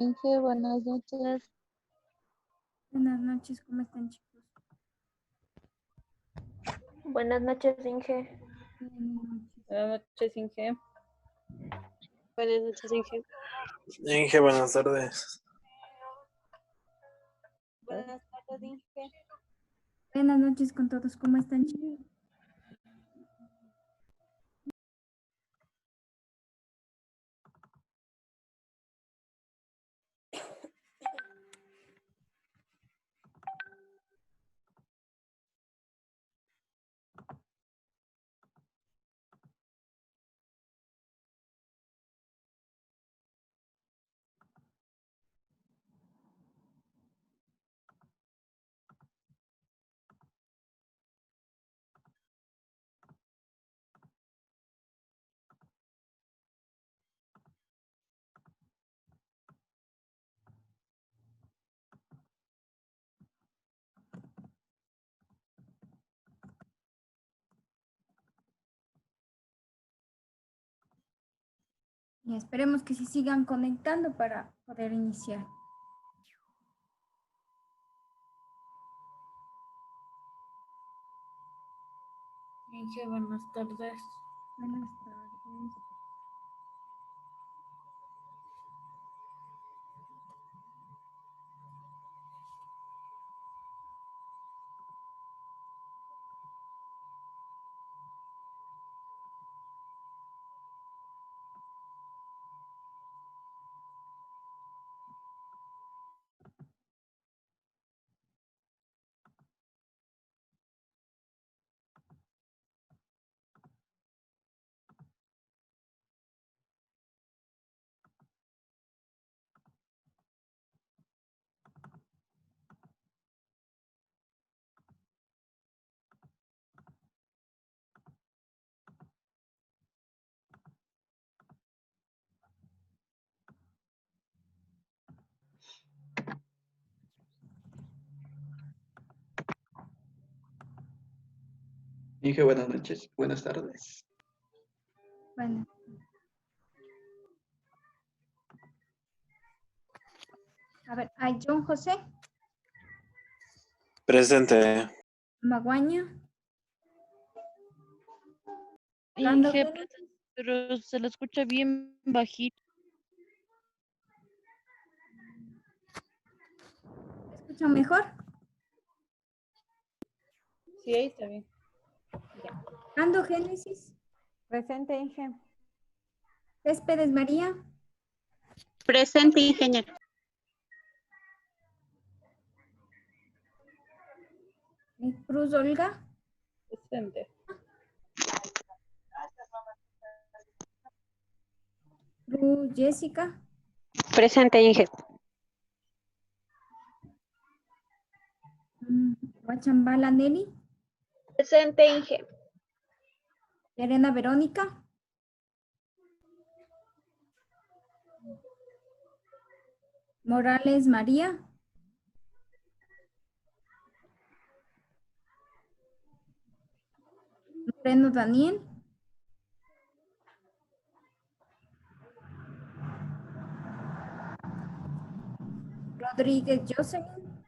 Inge, buenas noches. Buenas noches, ¿cómo están, chicos? Buenas noches, Inge. Buenas noches. Buenas noches, Inge. Buenas noches, Inge. Inge, buenas tardes. Buenas tardes, Inge. Buenas noches con todos, ¿cómo están, chicos? Y esperemos que se sigan conectando para poder iniciar. Inge, buenas tardes. Buenas tardes. Inge, buenas noches, buenas tardes. Bueno. A ver, hay John José, Presente. Maguaña, Inge, Randall, pero se le escucha bien bajito. ¿me escuchan mejor? Sí, ahí está bien. Ando Génesis, Presente, Inge. Céspedes María, Presente, ingeniero. Cruz Olga, Presente. Cruz Jessica, Presente, Inge. Guachambala Nelly, Presente, Inge. Elena Verónica, Morales María, Moreno Daniel, Rodríguez Jocelyn,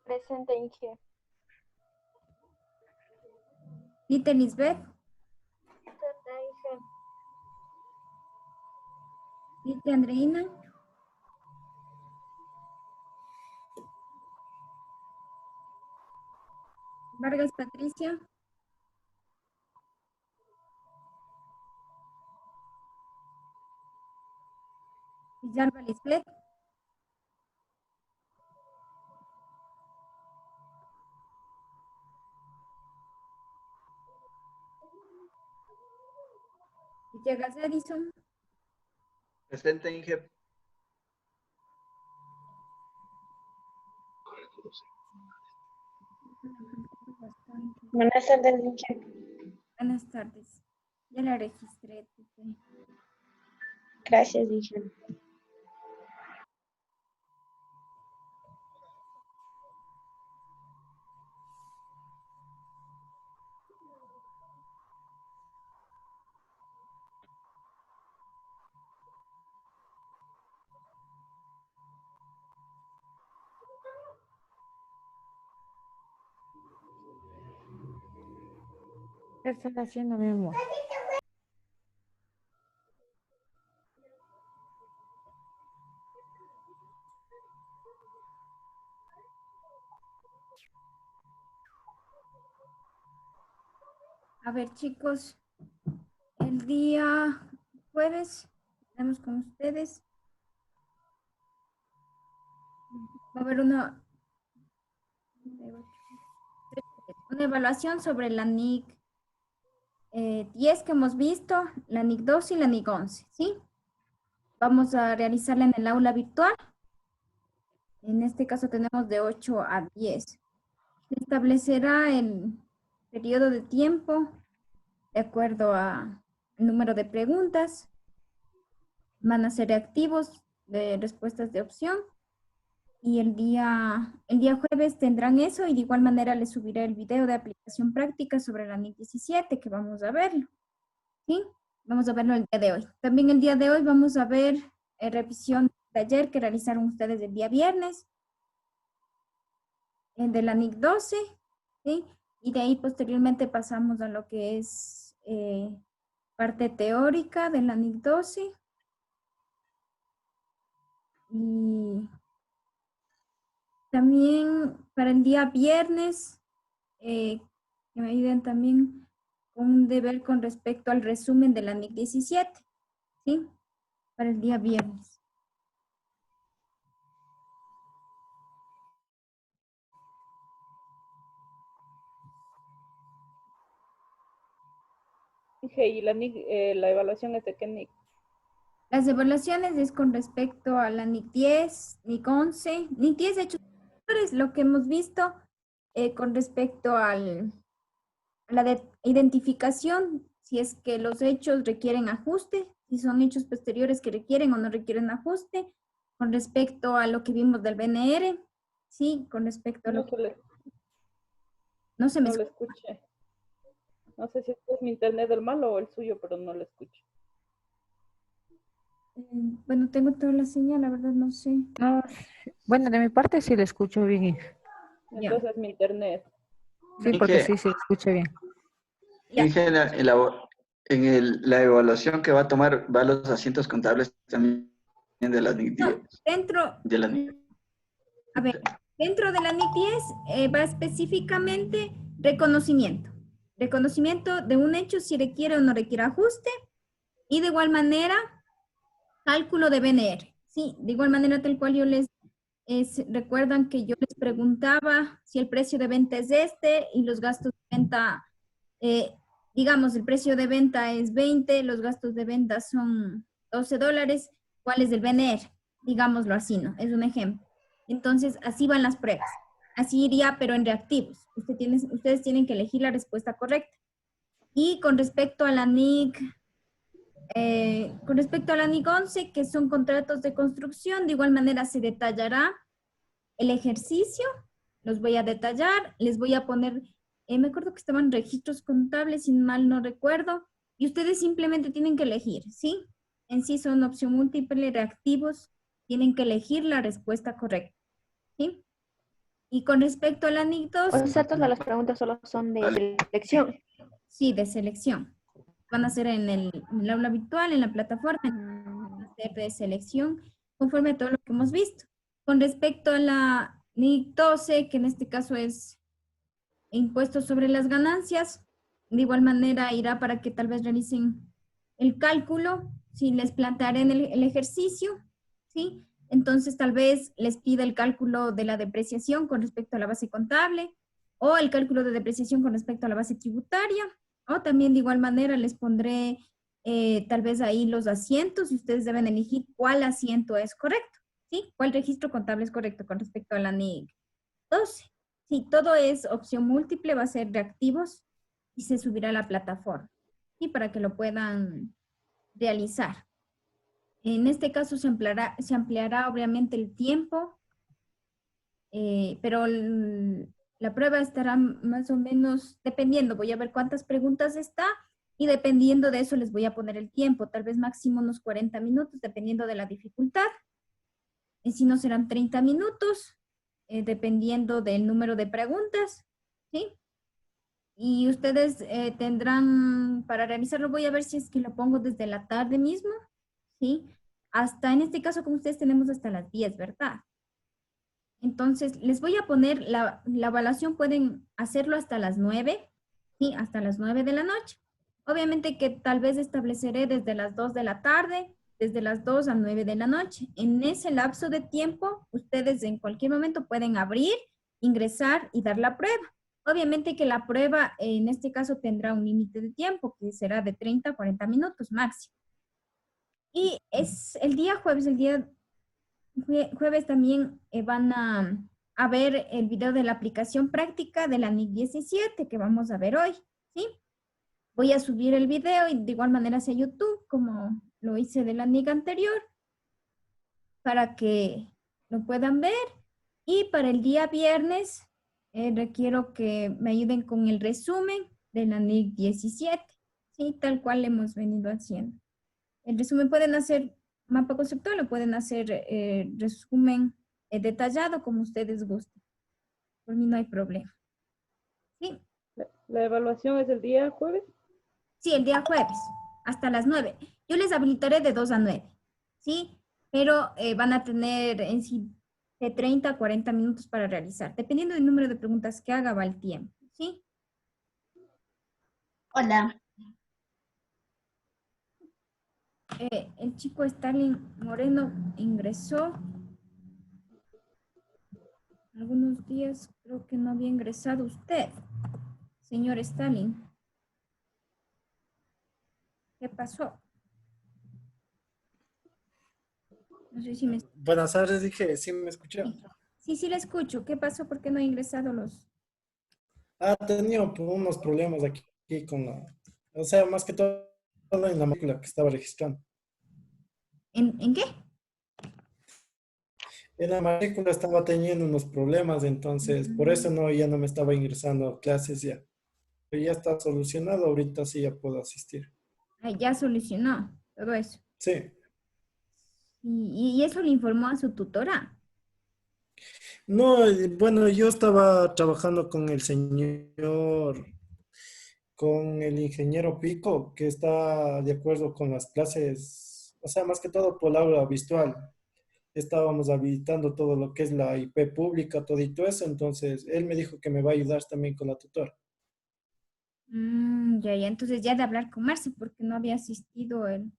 Presente, Inge. Lita Lisbeth, Presente, Inge. Lita Andreina, Vargas Patricia, Villalba Lisbeth, Villegas Edison, Presente, Inge. Buenas tardes, Inge. Buenas tardes. Ya la registré. Tite. Gracias, Inge. ¿Qué estás haciendo, mi amor? A ver, chicos, el día jueves estamos con ustedes. Va a haber una evaluación sobre la NIC 10 que hemos visto, la NIC 2 y la NIC 11, ¿sí? Vamos a realizarla en el aula virtual. En este caso tenemos de 8 a 10. Se establecerá el periodo de tiempo de acuerdo al número de preguntas. Van a ser reactivos de respuestas de opción. Y el día jueves tendrán eso y de igual manera les subiré el video de aplicación práctica sobre la NIC 17 que vamos a verlo. ¿Sí? Vamos a verlo el día de hoy. También el día de hoy vamos a ver revisión de ayer que realizaron ustedes el día viernes. De la NIC 12. ¿Sí? Y de ahí posteriormente pasamos a lo que es parte teórica de la NIC 12. Y también para el día viernes, que me ayuden también con un deber con respecto al resumen de la NIC 17, ¿sí? Para el día viernes. Inge, y la NIC, la evaluación es de qué NIC. Las evaluaciones es con respecto a la NIC 10, NIC 11, NIC 10 hechos posteriores, lo que hemos visto con respecto a la identificación, si es que los hechos requieren ajuste, si son hechos posteriores que requieren o no requieren ajuste, con respecto a lo que vimos del BNR, sí, con respecto a lo que... No se me No lo escuché. No sé si es mi internet del malo o el suyo, pero no lo escucho. Bueno, tengo toda la señal, la verdad no sé. No, bueno, de mi parte sí le escucho bien. Ya. Entonces mi internet. Sí, porque sí se escucha bien. Ya. Inge, la evaluación que va a tomar, va a los asientos contables también de la NIC 10. No, dentro, De la NIC. a ver, dentro de la NIC 10 va específicamente reconocimiento. Reconocimiento de un hecho si requiere o no requiere ajuste. Y de igual manera, cálculo de BNR. Sí, de igual manera tal cual yo recuerdan que yo les preguntaba si el precio de venta es este y los gastos de venta, digamos, el precio de venta es 20, los gastos de venta son $12, ¿cuál es el BNR? Digámoslo así, ¿no? Es un ejemplo. Entonces, así van las pruebas. Así iría, pero en reactivos. Ustedes tienen que elegir la respuesta correcta. Y con respecto a la NIC, con respecto a la NIC 11, que son contratos de construcción, de igual manera se detallará el ejercicio, los voy a detallar, les voy a poner, me acuerdo que estaban registros contables, si mal no recuerdo, y ustedes simplemente tienen que elegir, ¿sí? En sí son opción múltiple, reactivos, tienen que elegir la respuesta correcta, ¿sí? Y con respecto a la NIC 2... O sea, todas las preguntas solo son de selección. Sí, de selección. Van a ser en el aula virtual, en la plataforma, van a ser de selección, conforme a todo lo que hemos visto. Con respecto a la NIC 12, que en este caso es impuestos sobre las ganancias, de igual manera irá para que tal vez realicen el cálculo, si les plantearé en el ejercicio, ¿sí? Entonces tal vez les pida el cálculo de la depreciación con respecto a la base contable, o el cálculo de depreciación con respecto a la base tributaria, o también de igual manera les pondré tal vez ahí los asientos y ustedes deben elegir cuál asiento es correcto, ¿sí? ¿Cuál registro contable es correcto con respecto a la NIC 12? Sí, todo es opción múltiple, va a ser reactivos y se subirá a la plataforma, ¿sí? Para que lo puedan realizar. En este caso se ampliará obviamente el tiempo, pero la prueba estará más o menos, dependiendo, voy a ver cuántas preguntas está y dependiendo de eso les voy a poner el tiempo, tal vez máximo unos 40 minutos, dependiendo de la dificultad. Y si no serán 30 minutos, dependiendo del número de preguntas, ¿sí? Y ustedes tendrán, para realizarlo, voy a ver si es que lo pongo desde la tarde mismo, ¿sí? Hasta, en este caso, como ustedes tenemos hasta las 10, ¿verdad? Entonces, les voy a poner la evaluación, pueden hacerlo hasta las 9, ¿sí? Hasta las 9 de la noche. Obviamente que tal vez estableceré desde las 2 de la tarde, desde las 2 a 9 de la noche. En ese lapso de tiempo, ustedes en cualquier momento pueden abrir, ingresar y dar la prueba. Obviamente que la prueba en este caso tendrá un límite de tiempo que será de 30 a 40 minutos máximo. Y es el día jueves, el día jueves también van a ver el video de la aplicación práctica de la NIC 17 que vamos a ver hoy, ¿sí? Voy a subir el video y de igual manera hacia YouTube, como lo hice de la NIC anterior, para que lo puedan ver. Y para el día viernes, requiero que me ayuden con el resumen de la NIC 17, ¿sí? Tal cual hemos venido haciendo. El resumen pueden hacer mapa conceptual o pueden hacer resumen detallado como ustedes gusten. Por mí no hay problema. ¿Sí? La evaluación es el día jueves. Sí, el día jueves, hasta las 9. Yo les habilitaré de 2 a 9, ¿sí? Pero van a tener en sí de 30 a 40 minutos para realizar. Dependiendo del número de preguntas que haga, va el tiempo, ¿sí? Hola. El chico Stalin Moreno ingresó. Algunos días creo que no había ingresado usted, señor Stalin. ¿Qué pasó? No sé si me... Buenas tardes, dije, ¿sí me escuchó? Sí, le escucho. ¿Qué pasó? ¿Por qué no ha ingresado los...? Tenía unos problemas aquí con o sea, más que todo en la máquina que estaba registrando. ¿En qué? En la matrícula estaba teniendo unos problemas, entonces por eso ya no me estaba ingresando a clases ya. Pero ya está solucionado, ahorita sí ya puedo asistir. Ya solucionó todo eso. Sí. ¿Y eso le informó a su tutora? No, bueno, yo estaba trabajando con el señor, con el ingeniero Pico, que está de acuerdo con las clases, o sea, más que todo por el aula virtual. Estábamos habilitando todo lo que es la IP pública, todito eso, entonces él me dijo que me va a ayudar también con la tutora. Ya. Entonces ya de hablar con Marce porque no había asistido él.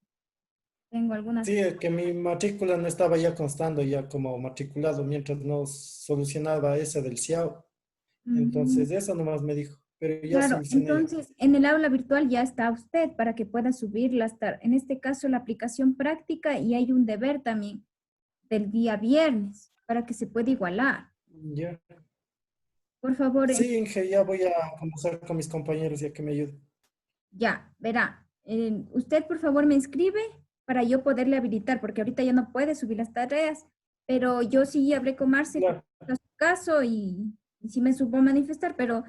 Tengo algunas... Sí, es que mi matrícula no estaba ya constando ya como matriculado mientras no solucionaba esa del CIAO. Mm, Entonces eso nomás me dijo, pero ya claro, solucioné ya. entonces en el aula virtual ya está usted para que pueda subirla hasta, en este caso, la aplicación práctica y hay un deber también del día viernes para que se pueda igualar. Ya. Por favor, Sí, Inge, ya voy a conversar con mis compañeros ya que me ayuden. ya, verá. Usted, por favor, me inscribe para yo poderle habilitar, porque ahorita ya no puede subir las tareas, pero yo sí hablé con Marce Claro. con su caso y sí me supo manifestar, pero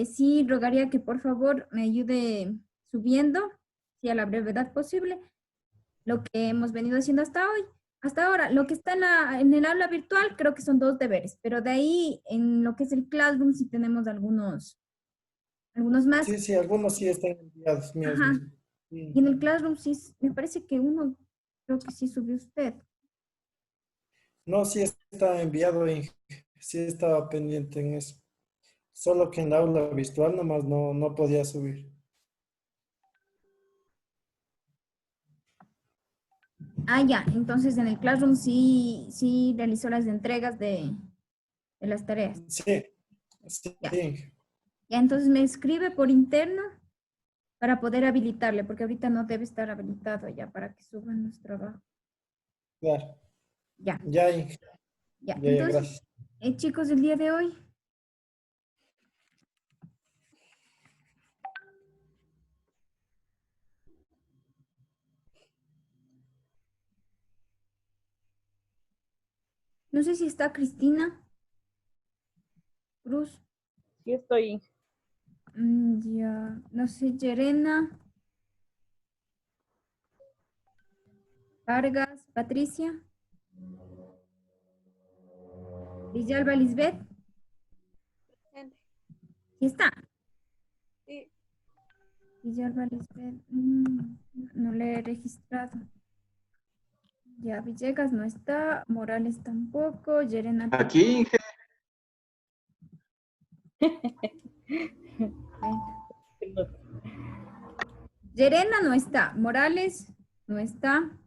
sí rogaría que por favor me ayude subiendo, si a la brevedad posible, lo que hemos venido haciendo hasta hoy. Hasta ahora, lo que está en el aula virtual creo que son 2 deberes, pero de ahí en lo que es el Classroom sí tenemos algunos más. Sí, algunos sí están enviados míos Ajá. mismos. Sí. Y en el Classroom sí, me parece que uno, creo que sí subió usted. No, sí está enviado, Inge. Sí estaba pendiente en eso. Solo que en la aula virtual nomás no podía subir. Ya, entonces en el Classroom sí realizó las entregas de las tareas. Sí, sí, Ya. Inge. Ya, entonces me escribe por interno para poder habilitarle, porque ahorita no debe estar habilitado ya para que suban los trabajos. Claro. Ya, Ya, Inge. ya. Ya, Entonces, gracias. chicos, el día de hoy, no sé si está Cristina Cruz. Sí estoy. Ya, no sé, Yerena, Vargas, Patricia, Villalba Lisbeth. ¿Sí está? Sí. Villalba Lisbeth, no le he registrado. Ya, Villegas no está, Morales tampoco, Yerena Aquí, Inge. Yerena no está, Morales no está,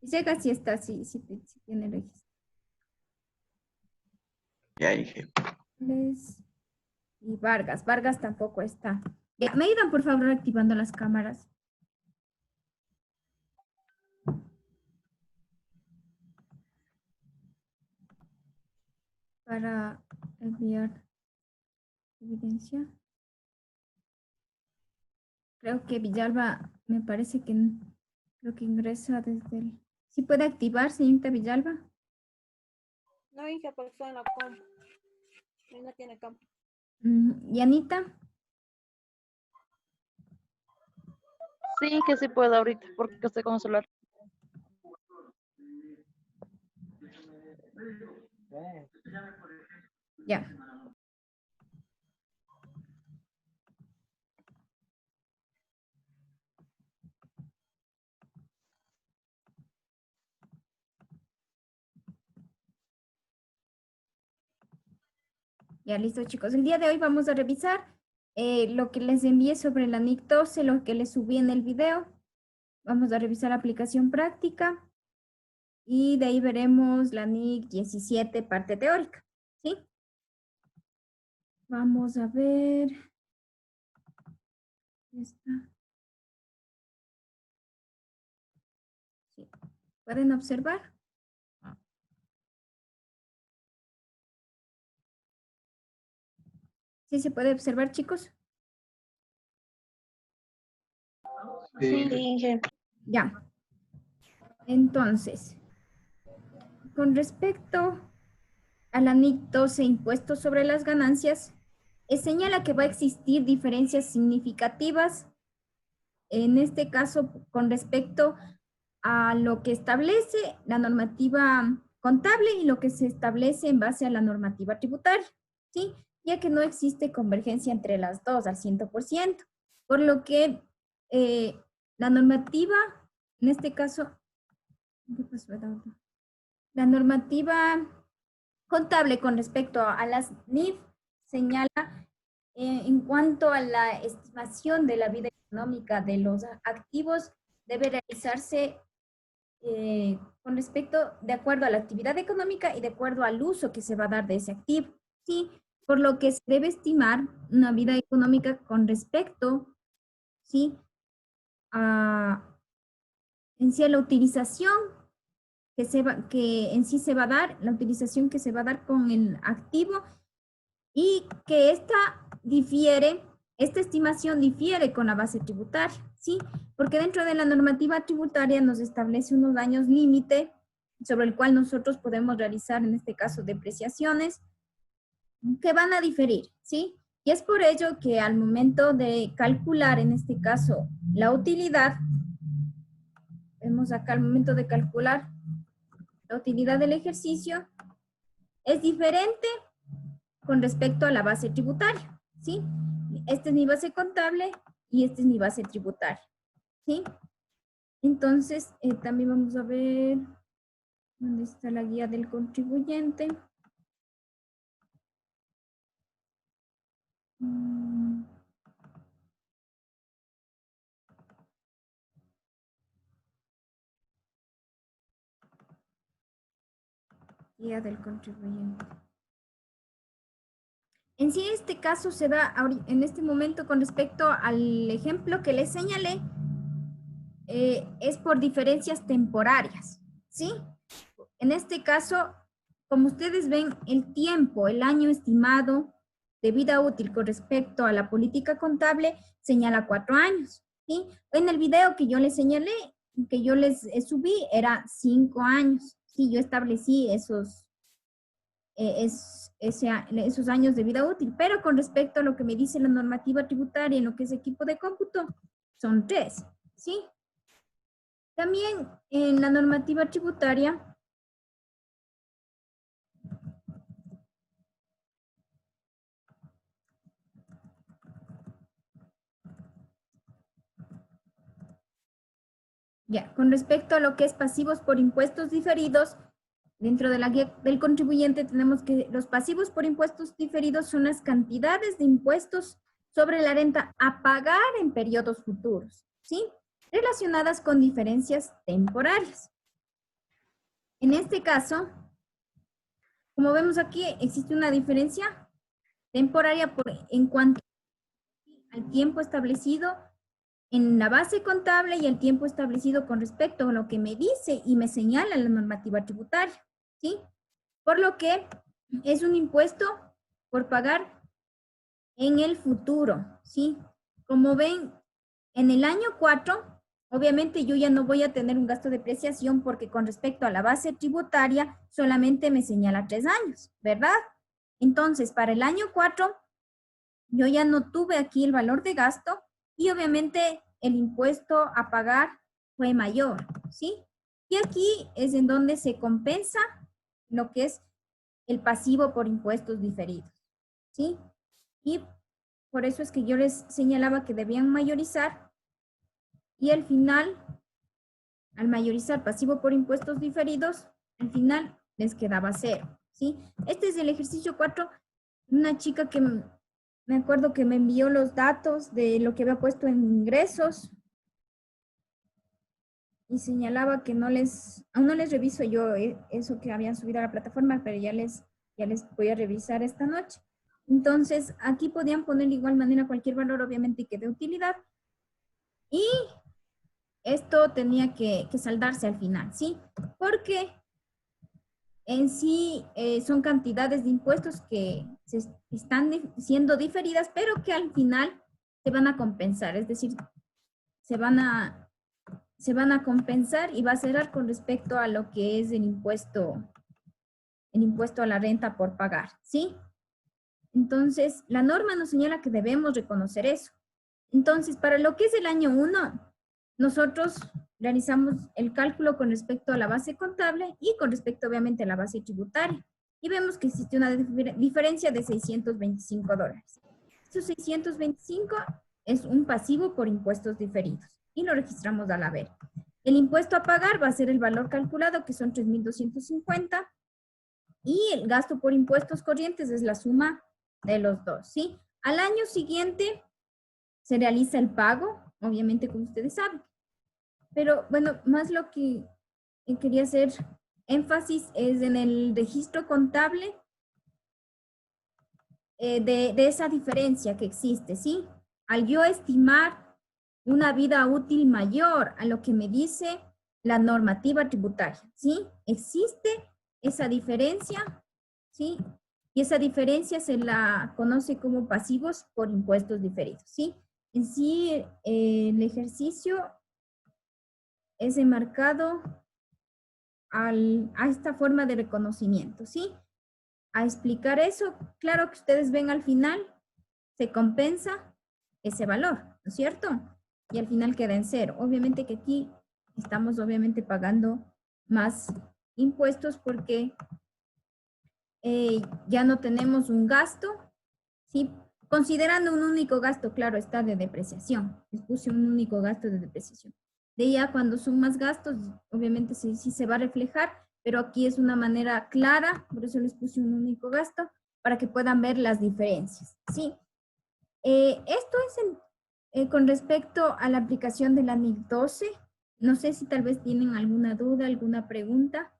Villegas sí está, sí tiene registro. Ya, Inge. Y Vargas tampoco está. ¿Me ayudan por favor activando las cámaras? Para enviar evidencia. Creo que Villalba, me parece que creo que ingresa desde el... ¿Sí puede activar, señorita Villalba? No, Inge, porque está en la compu. Ahí no tiene campo. ¿Y Anita? Sí, que sí puedo ahorita, porque estoy con el celular. Ya. Ya, listo, chicos. El día de hoy vamos a revisar lo que les envié sobre la NIC 12, lo que les subí en el video. Vamos a revisar la aplicación práctica y de ahí veremos la NIC 17, parte teórica. ¿Sí? Vamos a ver. Esta. Sí. ¿Pueden observar? ¿Sí se puede observar, chicos? Sí. Sí, Inge. Ya. Entonces, con respecto a la NIC 12, impuestos sobre las ganancias, señala que va a existir diferencias significativas, en este caso, con respecto a lo que establece la normativa contable y lo que se establece en base a la normativa tributaria, ¿sí? Ya que no existe convergencia entre las dos al 100%, por lo que la normativa, en este caso, ¿qué pasó, Eduardo? La normativa contable con respecto a las NIF señala en cuanto a la estimación de la vida económica de los activos, debe realizarse con respecto, de acuerdo a la actividad económica y de acuerdo al uso que se va a dar de ese activo, ¿sí? Por lo que se debe estimar una vida económica con respecto, ¿sí? En sí a la utilización que en sí se va a dar, la utilización que se va a dar con el activo y que esta estimación difiere con la base tributaria, ¿sí? Porque dentro de la normativa tributaria nos establece unos años límite sobre el cual nosotros podemos realizar, en este caso, depreciaciones que van a diferir, ¿sí? Y es por ello que al momento de calcular, en este caso, la utilidad, vemos acá al momento de calcular la utilidad del ejercicio, es diferente con respecto a la base tributaria, ¿sí? Esta es mi base contable y esta es mi base tributaria, ¿sí? Entonces, también vamos a ver dónde está la guía del contribuyente. Guía del contribuyente. En sí, este caso se da en este momento con respecto al ejemplo que les señalé, es por diferencias temporarias, ¿sí? En este caso, como ustedes ven, el tiempo, el año estimado de vida útil con respecto a la política contable señala 4 años, ¿sí? En el video que yo les señalé, que yo les subí, era 5 años, ¿sí? Yo establecí esos años de vida útil, pero con respecto a lo que me dice la normativa tributaria en lo que es equipo de cómputo, son 3, ¿sí? También en la normativa tributaria Ya, con respecto a lo que es pasivos por impuestos diferidos, dentro de la guía del contribuyente tenemos que los pasivos por impuestos diferidos son las cantidades de impuestos sobre la renta a pagar en periodos futuros, ¿sí? Relacionadas con diferencias temporales. En este caso, como vemos aquí, existe una diferencia temporaria en cuanto al tiempo establecido en la base contable y el tiempo establecido con respecto a lo que me dice y me señala la normativa tributaria, ¿sí? Por lo que es un impuesto por pagar en el futuro, ¿sí? Como ven, en el año 4, obviamente yo ya no voy a tener un gasto de depreciación porque con respecto a la base tributaria solamente me señala 3 años, ¿verdad? Entonces, para el año 4, yo ya no tuve aquí el valor de gasto y obviamente el impuesto a pagar fue mayor, ¿sí? Y aquí es en donde se compensa lo que es el pasivo por impuestos diferidos, ¿sí? Y por eso es que yo les señalaba que debían mayorizar y al final, al mayorizar pasivo por impuestos diferidos, al final les quedaba 0, ¿sí? Este es el ejercicio 4, una chica que me acuerdo que me envió los datos de lo que había puesto en ingresos y señalaba que aún no les reviso yo eso que habían subido a la plataforma, pero ya les voy a revisar esta noche. Entonces, aquí podían poner de igual manera cualquier valor, obviamente, que de utilidad. Y esto tenía que saldarse al final, ¿sí? Porque en sí son cantidades de impuestos que están siendo diferidas, pero que al final se van a compensar, es decir, se van a compensar y va a cerrar con respecto a lo que es el impuesto a la renta por pagar, ¿sí? Entonces, la norma nos señala que debemos reconocer eso. Entonces, para lo que es el año 1, nosotros realizamos el cálculo con respecto a la base contable y con respecto, obviamente, a la base tributaria. Y vemos que existe una diferencia de $625. Estos 625 es un pasivo por impuestos diferidos y lo registramos al haber. El impuesto a pagar va a ser el valor calculado, que son 3.250, y el gasto por impuestos corrientes es la suma de los dos, ¿sí? Al año siguiente se realiza el pago, obviamente, como ustedes saben. Pero, bueno, más lo que quería hacer énfasis es en el registro contable de esa diferencia que existe, ¿sí? Al yo estimar una vida útil mayor a lo que me dice la normativa tributaria, ¿sí? Existe esa diferencia, ¿sí? Y esa diferencia se la conoce como pasivos por impuestos diferidos, ¿sí? En sí, el ejercicio es enmarcado a esta forma de reconocimiento, ¿sí? A explicar eso, claro que ustedes ven al final, se compensa ese valor, ¿no es cierto? Y al final queda en 0. Obviamente que aquí estamos obviamente pagando más impuestos porque ya no tenemos un gasto, ¿sí? Considerando un único gasto, claro, está de depreciación. Les puse un único gasto de depreciación. De ya cuando son más gastos, obviamente sí se va a reflejar, pero aquí es una manera clara, por eso les puse un único gasto, para que puedan ver las diferencias, ¿sí? Esto es con respecto a la aplicación de la NIC 12. No sé si tal vez tienen alguna duda, alguna pregunta.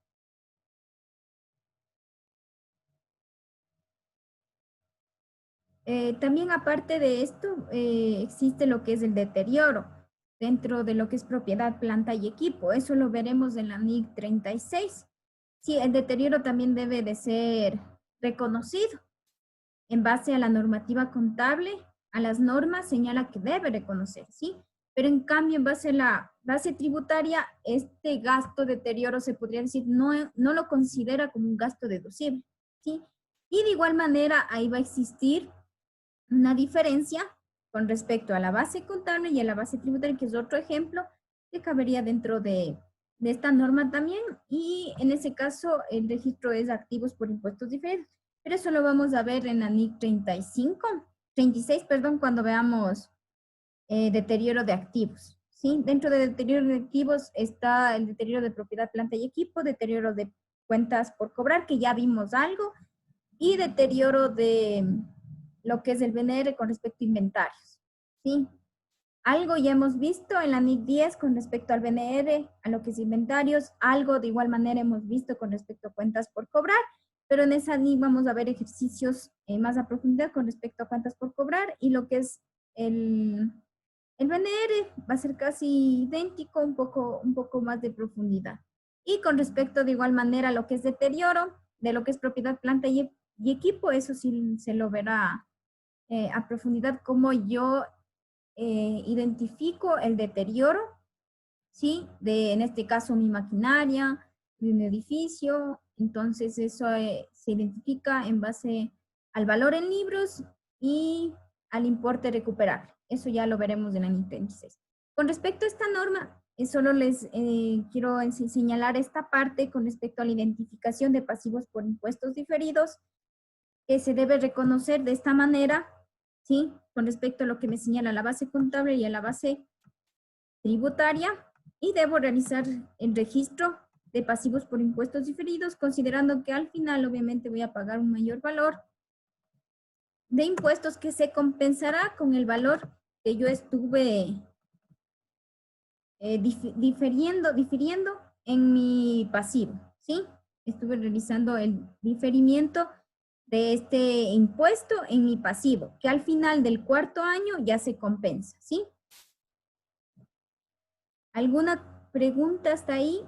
También aparte de esto, existe lo que es el deterioro dentro de lo que es propiedad, planta y equipo. Eso lo veremos en la NIC 36. Sí, el deterioro también debe de ser reconocido en base a la normativa contable, a las normas señala que debe reconocer, ¿sí? Pero en cambio, en base a la base tributaria, este gasto deterioro se podría decir no lo considera como un gasto deducible, ¿sí? Y de igual manera, ahí va a existir una diferencia con respecto a la base contable y a la base tributaria, que es otro ejemplo que cabería dentro de esta norma también, y en ese caso el registro es activos por impuestos diferidos, pero eso lo vamos a ver en la NIC 36, perdón, cuando veamos deterioro de activos, ¿sí? Dentro de deterioro de activos está el deterioro de propiedad, planta y equipo, deterioro de cuentas por cobrar, que ya vimos algo, y deterioro de lo que es el BNR con respecto a inventarios, ¿sí? Algo ya hemos visto en la NIC 10 con respecto al BNR, a lo que es inventarios, algo de igual manera hemos visto con respecto a cuentas por cobrar, pero en esa NIC vamos a ver ejercicios más a profundidad con respecto a cuentas por cobrar y lo que es el BNR va a ser casi idéntico, un poco más de profundidad. Y con respecto de igual manera a lo que es deterioro, de lo que es propiedad, planta y equipo, eso sí se lo verá a profundidad, como yo identifico el deterioro, ¿sí? En este caso mi maquinaria, de un edificio, entonces eso se identifica en base al valor en libros y al importe recuperable. Eso ya lo veremos en la NIC 36. Con respecto a esta norma, solo les quiero señalar esta parte con respecto a la identificación de pasivos por impuestos diferidos, que se debe reconocer de esta manera, ¿sí? Con respecto a lo que me señala la base contable y a la base tributaria, y debo realizar el registro de pasivos por impuestos diferidos, considerando que al final obviamente voy a pagar un mayor valor de impuestos que se compensará con el valor que yo estuve difiriendo en mi pasivo, ¿sí? Estuve realizando el diferimiento de este impuesto en mi pasivo, que al final del cuarto año ya se compensa, ¿sí? ¿Alguna pregunta hasta ahí?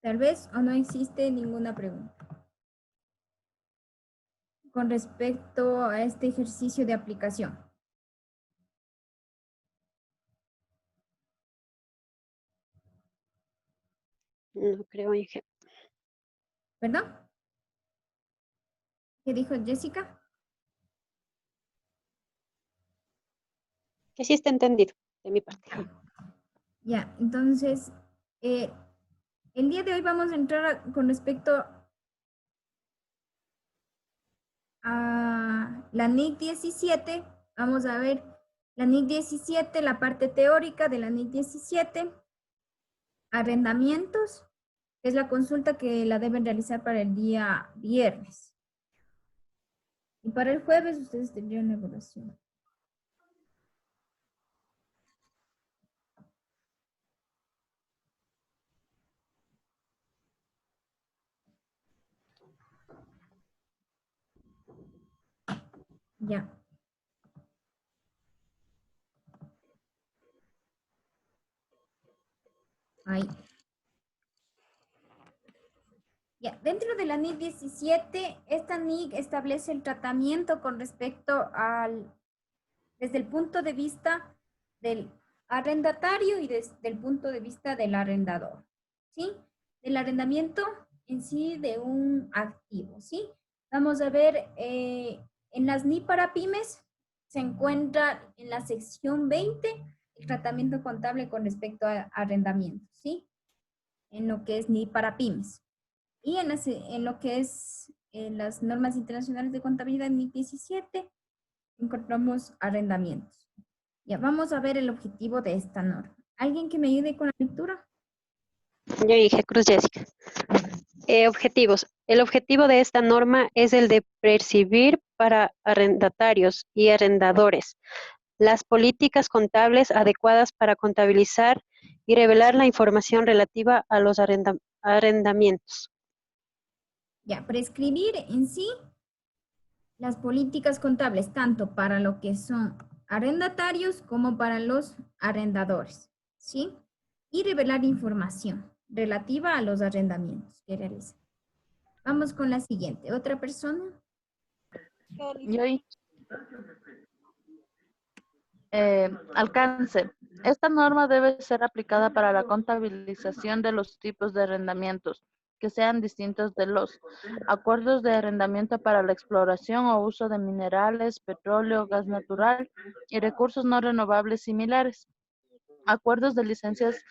Tal vez o no existe ninguna pregunta con respecto a este ejercicio de aplicación. No creo, Inge. ¿Perdón? ¿Qué dijo Jessica? Que sí está entendido de mi parte. Ya, entonces, el día de hoy vamos a entrar con respecto a la NIC 17. Vamos a ver la NIC 17, la parte teórica de la NIC 17. Arrendamientos, que es la consulta que la deben realizar para el día viernes. Y para el jueves ustedes tendrían la evaluación. Ya. Ahí. Ya, dentro de la NIC 17, esta NIC establece el tratamiento con respecto desde el punto de vista del arrendatario y desde el punto de vista del arrendador, ¿sí? Del arrendamiento en sí de un activo, ¿sí? Vamos a ver, en las NIC para pymes se encuentra en la sección 20 el tratamiento contable con respecto a arrendamiento, ¿sí? En lo que es NIC para pymes. Y en lo que es las normas internacionales de contabilidad NIC 17, encontramos arrendamientos. Ya, vamos a ver el objetivo de esta norma. ¿Alguien que me ayude con la lectura? Yo dije, Cruz Jessica. Objetivos. El objetivo de esta norma es el de percibir para arrendatarios y arrendadores las políticas contables adecuadas para contabilizar y revelar la información relativa a los arrendamientos. Ya, prescribir en sí las políticas contables, tanto para lo que son arrendatarios como para los arrendadores, ¿sí? Y revelar información relativa a los arrendamientos que realizan. Vamos con la siguiente. ¿Otra persona? Alcance. Esta norma debe ser aplicada para la contabilización de los tipos de arrendamientos que sean distintos de los acuerdos de arrendamiento para la exploración o uso de minerales, petróleo, gas natural y recursos no renovables similares. Acuerdos de licencias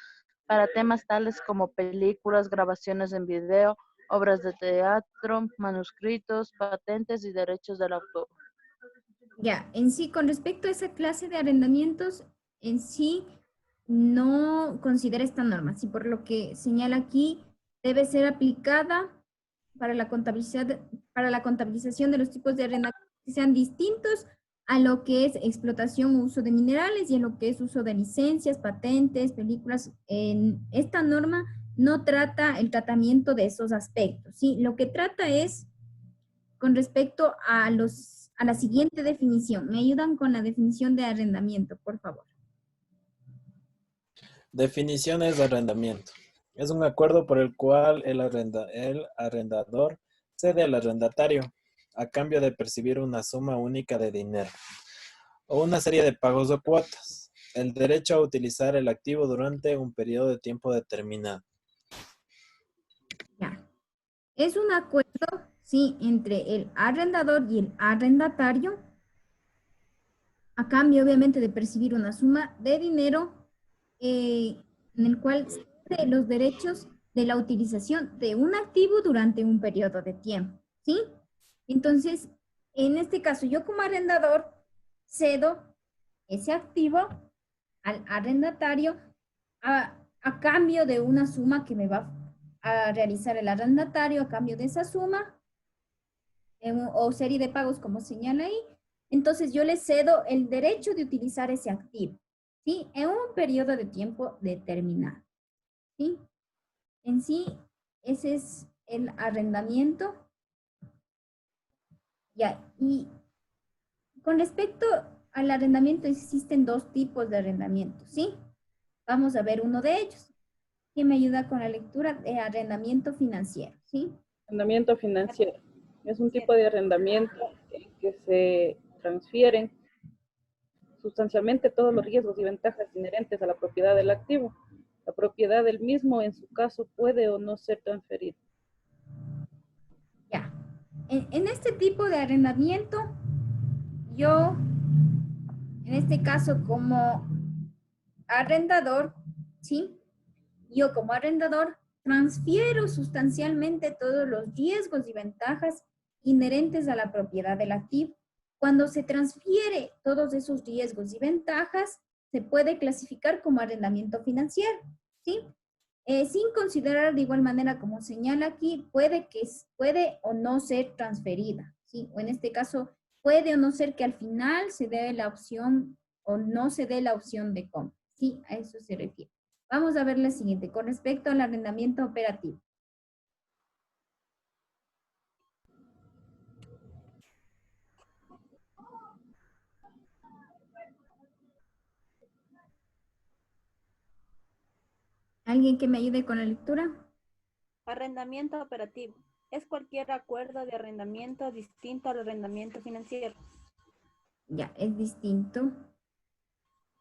para temas tales como películas, grabaciones en video obras de teatro, manuscritos, patentes y derechos del autor. Ya, en sí, con respecto a esa clase de arrendamientos, en sí no considera esta norma. Sí, por lo que señala aquí, debe ser aplicada para la contabilización de los tipos de arrendamientos que sean distintos a lo que es explotación o uso de minerales y a lo que es uso de licencias, patentes, películas. En esta norma no trata el tratamiento de esos aspectos, ¿sí? Lo que trata es con respecto a la siguiente definición. ¿Me ayudan con la definición de arrendamiento, por favor? Definiciones de arrendamiento. Es un acuerdo por el cual el arrendador cede al arrendatario a cambio de percibir una suma única de dinero o una serie de pagos o cuotas, el derecho a utilizar el activo durante un periodo de tiempo determinado. Ya. Es un acuerdo, sí, entre el arrendador y el arrendatario a cambio, obviamente, de percibir una suma de dinero en el cual cede los derechos de la utilización de un activo durante un periodo de tiempo, ¿sí? Entonces, en este caso, yo como arrendador cedo ese activo al arrendatario a cambio de una suma que me va a realizar el arrendatario, a cambio de esa suma, o serie de pagos como señala ahí. Entonces yo le cedo el derecho de utilizar ese activo, ¿sí? En un periodo de tiempo determinado, ¿sí? En sí, ese es el arrendamiento. Ya, y con respecto al arrendamiento existen dos tipos de arrendamiento, ¿sí? Vamos a ver uno de ellos. ¿Quién me ayuda con la lectura de arrendamiento financiero, sí? Arrendamiento financiero. Es un tipo de arrendamiento en que se transfieren sustancialmente todos los riesgos y ventajas inherentes a la propiedad del activo. La propiedad del mismo, en su caso, puede o no ser transferida. Ya. En este tipo de arrendamiento, yo, en este caso como arrendador, ¿sí? Yo como arrendador transfiero sustancialmente todos los riesgos y ventajas inherentes a la propiedad del activo. Cuando se transfiere todos esos riesgos y ventajas, se puede clasificar como arrendamiento financiero, ¿sí? Sin considerar de igual manera, como señala aquí, puede o no ser transferida, ¿sí? O en este caso, puede o no ser que al final se dé la opción o no se dé la opción de compra, ¿sí? A eso se refiere. Vamos a ver la siguiente, con respecto al arrendamiento operativo. ¿Alguien que me ayude con la lectura? Arrendamiento operativo. Es cualquier acuerdo de arrendamiento distinto al arrendamiento financiero. Ya, es distinto.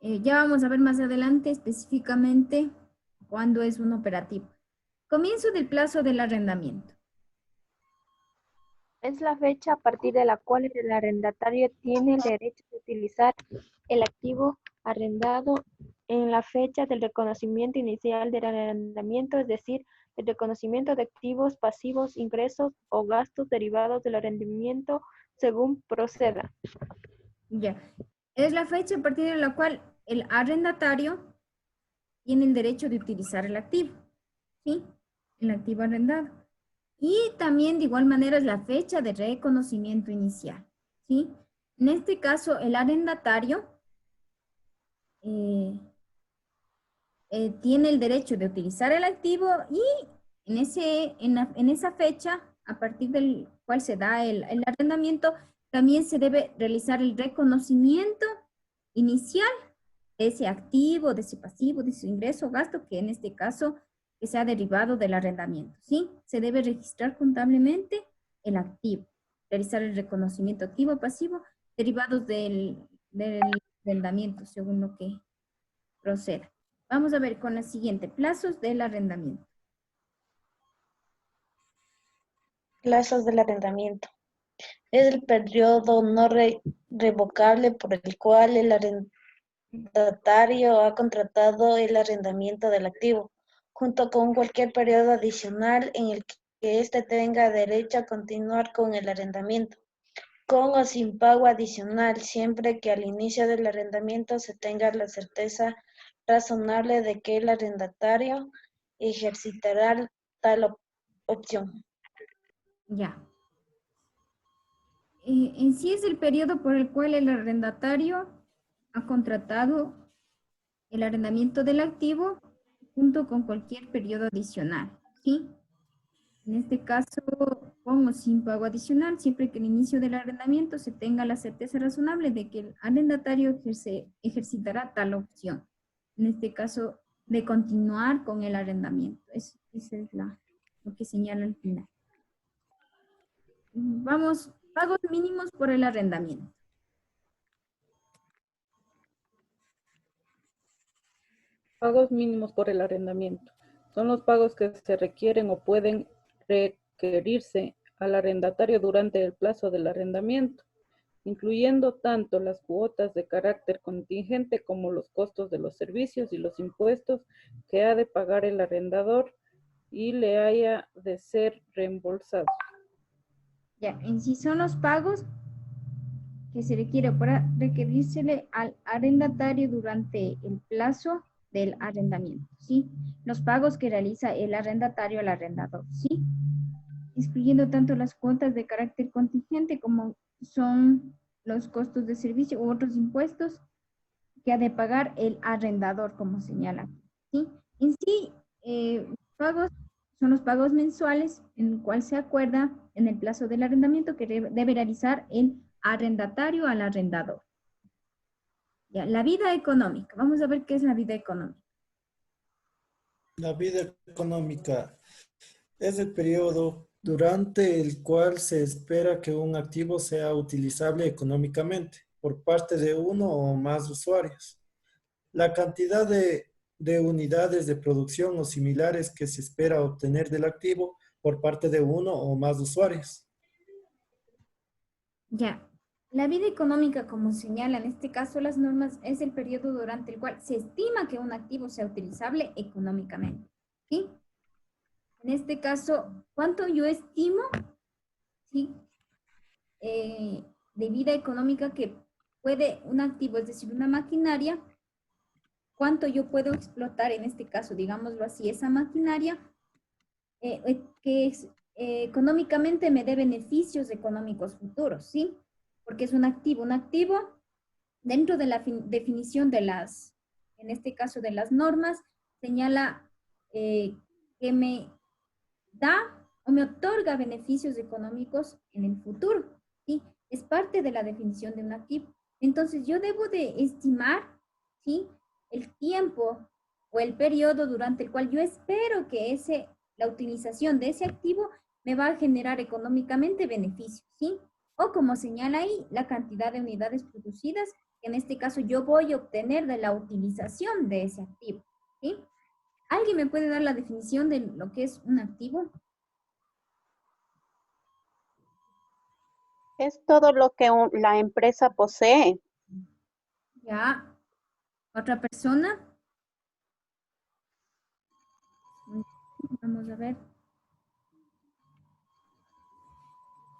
Ya vamos a ver más adelante específicamente cuándo es un operativo. Comienzo del plazo del arrendamiento. Es la fecha a partir de la cual el arrendatario tiene el derecho de utilizar el activo arrendado en la fecha del reconocimiento inicial del arrendamiento, es decir, el reconocimiento de activos, pasivos, ingresos o gastos derivados del arrendamiento según proceda. Ya, es la fecha a partir de la cual el arrendatario tiene el derecho de utilizar el activo, ¿sí? El activo arrendado. Y también de igual manera es la fecha de reconocimiento inicial, ¿sí? En este caso, el arrendatario tiene el derecho de utilizar el activo y en esa fecha, a partir del cual se da el arrendamiento, también se debe realizar el reconocimiento inicial de ese activo, de ese pasivo, de ese ingreso o gasto, que en este caso que sea derivado del arrendamiento, ¿sí? Se debe registrar contablemente el activo, realizar el reconocimiento activo o pasivo derivados del arrendamiento, según lo que proceda. Vamos a ver con la siguiente, plazos del arrendamiento. Plazos del arrendamiento. Es el periodo no revocable por el cual el arrendatario ha contratado el arrendamiento del activo, junto con cualquier periodo adicional en el que éste tenga derecho a continuar con el arrendamiento, con o sin pago adicional, siempre que al inicio del arrendamiento se tenga la certeza razonable de que el arrendatario ejercitará tal opción. Ya. En sí es el periodo por el cual el arrendatario ha contratado el arrendamiento del activo junto con cualquier periodo adicional, ¿sí? En este caso, con o sin pago adicional, siempre que al inicio del arrendamiento se tenga la certeza razonable de que el arrendatario ejercitará tal opción. En este caso, de continuar con el arrendamiento. Esa es lo que señala al final. Vamos, pagos mínimos por el arrendamiento. Pagos mínimos por el arrendamiento. Son los pagos que se requieren o pueden requerirse al arrendatario durante el plazo del arrendamiento, incluyendo tanto las cuotas de carácter contingente como los costos de los servicios y los impuestos que ha de pagar el arrendador y le haya de ser reembolsado. Ya, en sí son los pagos que se requiere para requerírsele al arrendatario durante el plazo del arrendamiento, ¿sí? Los pagos que realiza el arrendatario al arrendador, ¿sí? Excluyendo tanto las cuotas de carácter contingente como son los costos de servicio u otros impuestos que ha de pagar el arrendador, como señala, ¿sí? En sí, pagos son los pagos mensuales en el cual se acuerda en el plazo del arrendamiento que debe realizar el arrendatario al arrendador. Ya, la vida económica. Vamos a ver qué es la vida económica. La vida económica es el periodo durante el cual se espera que un activo sea utilizable económicamente por parte de uno o más usuarios. La cantidad de unidades de producción o similares que se espera obtener del activo por parte de uno o más usuarios. Ya, la vida económica, como señala en este caso las normas, es el periodo durante el cual se estima que un activo sea utilizable económicamente, ¿sí? En este caso, ¿cuánto yo estimo, sí, de vida económica que puede un activo, es decir, una maquinaria, cuánto yo puedo explotar en este caso, digámoslo así, esa maquinaria que económicamente me dé beneficios económicos futuros, ¿sí? Porque es un activo. Un activo, dentro de la definición de las, en este caso de las normas, señala que me da o me otorga beneficios económicos en el futuro, ¿sí? Es parte de la definición de un activo. Entonces, yo debo de estimar, ¿sí?, el tiempo o el periodo durante el cual yo espero que la utilización de ese activo me va a generar económicamente beneficios, ¿sí? O como señala ahí, la cantidad de unidades producidas, que en este caso yo voy a obtener de la utilización de ese activo, ¿sí? ¿Alguien me puede dar la definición de lo que es un activo? Es todo lo que la empresa posee. Ya. ¿Otra persona? Vamos a ver.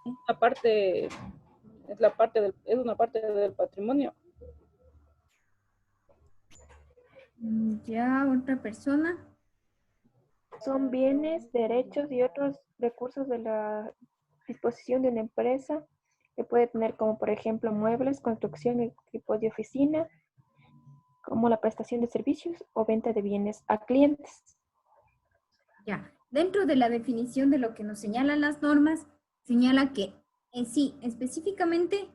Es una parte del patrimonio. Ya, otra persona. Son bienes, derechos y otros recursos de la disposición de una empresa que puede tener como por ejemplo muebles, construcción, equipos de oficina, como la prestación de servicios o venta de bienes a clientes. Ya, dentro de la definición de lo que nos señalan las normas, señala que en sí, específicamente,